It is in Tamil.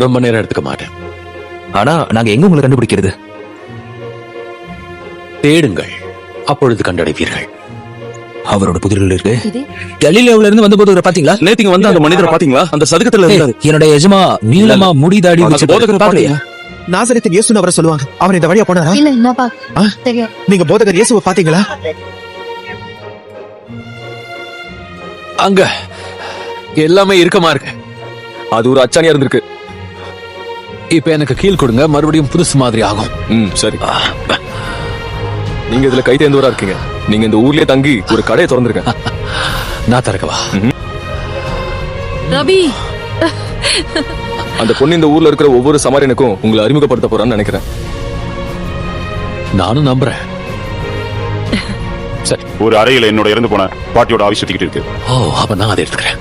ரொம்ப நேரம் எடுத்துக்க மாட்டேன். ஆனா நாங்க எங்க உங்களை கண்டுபிடிக்கிறது? தேடுங்கள், அப்பொழுது கண்டடைவீர்கள். அவரோட புதிர்கள் இருக்கு. இது கலிலேயாவுல இருந்து வந்தபோது ஒரு பாத்தீங்களா? நேத்திங்க வந்து அந்த மனிதரை பாத்தீங்களா? அந்த சதுக்கத்துல இருந்தாரு. என்னோட எஜமா நீளமா முடிதாடி அந்த போதகரை பாக்கலையா? நாசரேத்தின் இயேசுன்னு அவரை சொல்லுவாங்க. அவர் இந்த வழியா போனாரா? இல்ல என்னப்பா ஆ? தெரியாது. நீங்க போதகர் இயேசுவை பாத்தீங்களா? அங்க எல்லாமே இருக்கமா இருக்கு. அது ஒரு அச்சானியா இருந்திருக்கு. இப்ப எனக்கு கீழ் கொடுங்க, மறுபடியும் புதுசு மாதிரி ஆகும். சரி. நீங்க இதுல கை தேர்ந்தவரா இருக்கீங்க. நீங்க இந்த ஊர்லயே தங்கி ஒரு கடையை திறந்திருக்கேன். நான் திறக்கவா? ரவி அந்த பொண்ணு இந்த ஊர்ல இருக்கிற ஒவ்வொரு சமாரியனுக்கும் உங்களை அறிமுகப்படுத்த போறான்னு நினைக்கிறேன். நானும் நம்புறேன். சரி. ஒரு அறையில என்னோட இறந்து போன பாட்டியோட ஆவி சுத்திக்கிட்டு இருக்கு. ஓ, அப்ப நான் அதை எடுத்துக்கிறேன்.